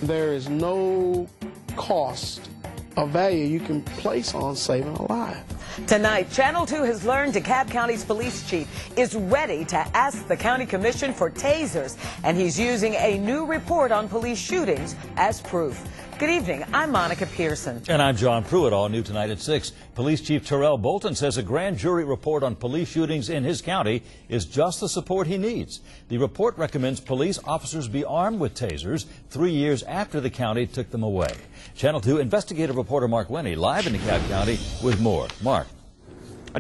There is no cost or value you can place on saving a life. Tonight, Channel 2 has learned DeKalb County's police chief is ready to ask the county commission for tasers, and he's using a new report on police shootings as proof. Good evening. I'm Monica Pearson. And I'm John Pruitt. All new tonight at 6. Police Chief Terrell Bolton says a grand jury report on police shootings in his county is just the support he needs. The report recommends police officers be armed with tasers 3 years after the county took them away. Channel 2 investigative reporter Mark Winnie live in DeKalb County with more. Mark.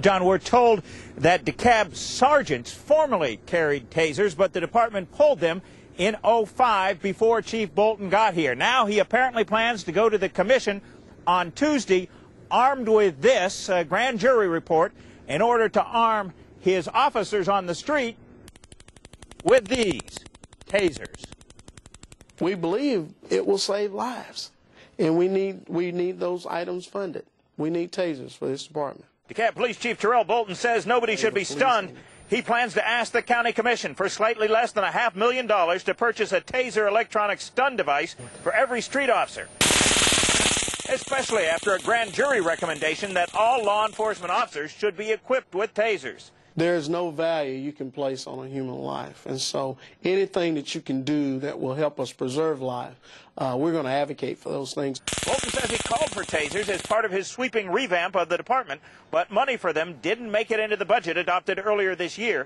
John, we're told that DeKalb sergeants formerly carried tasers, but the department pulled them in 2005 before Chief Bolton got here. Now he apparently plans to go to the commission on Tuesday armed with this grand jury report in order to arm his officers on the street with these tasers. We believe it will save lives, and we need those items funded. We need tasers for this department. DeKalb Police Chief Terrell Bolton says nobody should be stunned. He plans to ask the county commission for slightly less than $500,000 to purchase a Taser electronic stun device for every street officer, especially after a grand jury recommendation that all law enforcement officers should be equipped with tasers. There is no value you can place on a human life, and so anything that you can do that will help us preserve life, we're going to advocate for those things. Bolton says he called for tasers as part of his sweeping revamp of the department, but money for them didn't make it into the budget adopted earlier this year.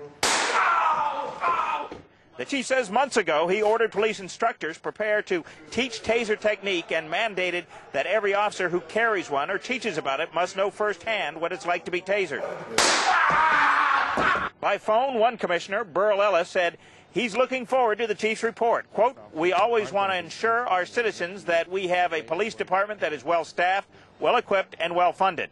The chief says months ago he ordered police instructors prepare to teach taser technique and mandated that every officer who carries one or teaches about it must know firsthand what it's like to be tasered. By phone, one commissioner, Burl Ellis, said he's looking forward to the chief's report. Quote, "We always want to ensure our citizens that we have a police department that is well-staffed, well-equipped, and well-funded."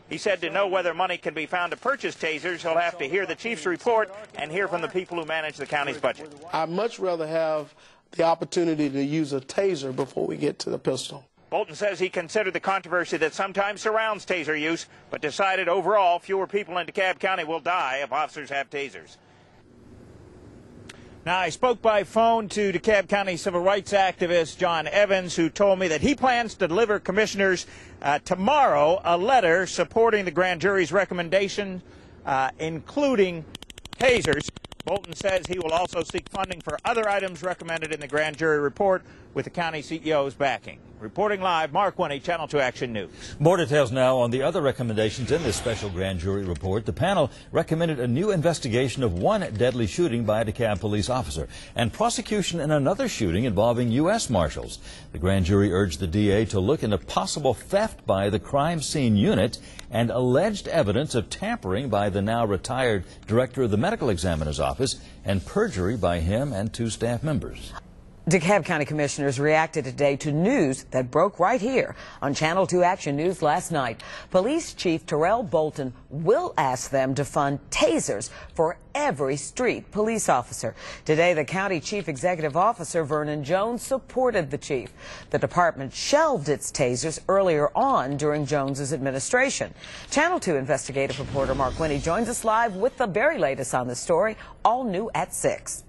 He said to know whether money can be found to purchase tasers, he'll have to hear the chief's report and hear from the people who manage the county's budget. I'd much rather have the opportunity to use a taser before we get to the pistol. Bolton says he considered the controversy that sometimes surrounds taser use, but decided overall fewer people in DeKalb County will die if officers have tasers. Now, I spoke by phone to DeKalb County civil rights activist John Evans, who told me that he plans to deliver commissioners tomorrow a letter supporting the grand jury's recommendation, including tasers. Bolton says he will also seek funding for other items recommended in the grand jury report with the county CEO's backing. Reporting live, Mark Winnie, Channel 2 Action News. More details now on the other recommendations in this special grand jury report. The panel recommended a new investigation of one deadly shooting by a DeKalb police officer and prosecution in another shooting involving U.S. Marshals. The grand jury urged the DA to look into possible theft by the crime scene unit and alleged evidence of tampering by the now retired director of the medical examiner's office and perjury by him and 2 staff members. DeKalb County commissioners reacted today to news that broke right here on Channel 2 Action News last night. Police Chief Terrell Bolton will ask them to fund tasers for every street police officer. Today, the county chief executive officer, Vernon Jones, supported the chief. The department shelved its tasers earlier on during Jones's administration. Channel 2 investigative reporter Mark Winnie joins us live with the very latest on the story, all new at 6.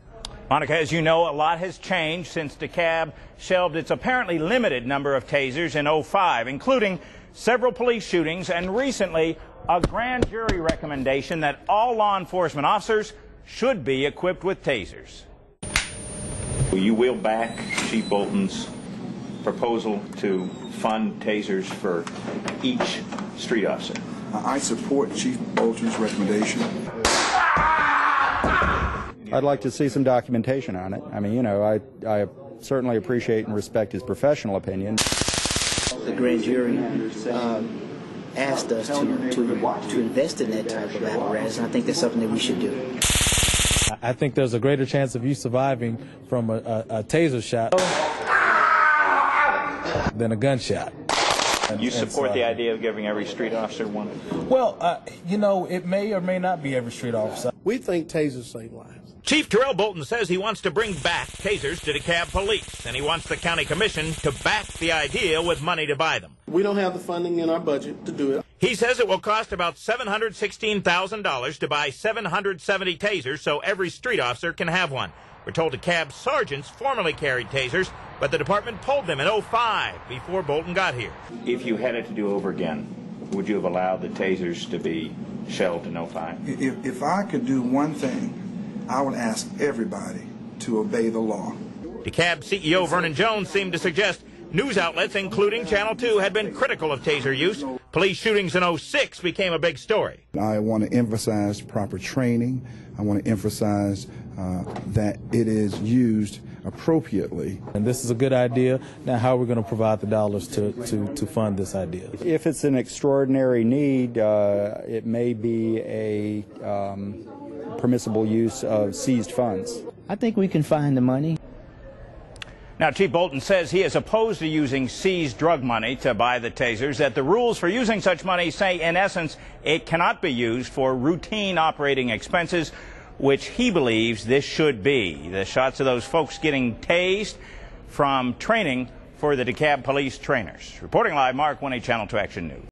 Monica, as you know, a lot has changed since DeKalb shelved its apparently limited number of tasers in 2005, including several police shootings and recently a grand jury recommendation that all law enforcement officers should be equipped with tasers. You will back Chief Bolton's proposal to fund tasers for each street officer? I support Chief Bolton's recommendation. I'd like to see some documentation on it. I mean, you know, I certainly appreciate and respect his professional opinion. The grand jury asked us to invest in that type of apparatus, and I think that's something that we should do. I think there's a greater chance of you surviving from a taser shot than a gunshot. You support the idea of giving every street officer one? Well, you know, it may or may not be every street officer. We think tasers save lives. Chief Terrell Bolton says he wants to bring back tasers to DeKalb Police, and he wants the county commission to back the idea with money to buy them. We don't have the funding in our budget to do it. He says it will cost about $716,000 to buy 770 tasers so every street officer can have one. We're told DeKalb sergeants formerly carried tasers, but the department pulled them in 05 before Bolton got here. If you had it to do over again, would you have allowed the tasers to be shelved in 05? If I could do one thing, I would ask everybody to obey the law. DeKalb CEO Vernon Jones seemed to suggest news outlets, including Channel 2, had been critical of taser use. Police shootings in 06 became a big story. I want to emphasize proper training. I want to emphasize that it is used appropriately. And this is a good idea. Now, how are we going to provide the dollars to fund this idea? If it's an extraordinary need, it may be a permissible use of seized funds. I think we can find the money. Now, Chief Bolton says he is opposed to using seized drug money to buy the tasers, that the rules for using such money say, in essence, it cannot be used for routine operating expenses, which he believes this should be. The shots of those folks getting tased from training for the DeKalb police trainers. Reporting live, Mark 1, Channel 2 Action News.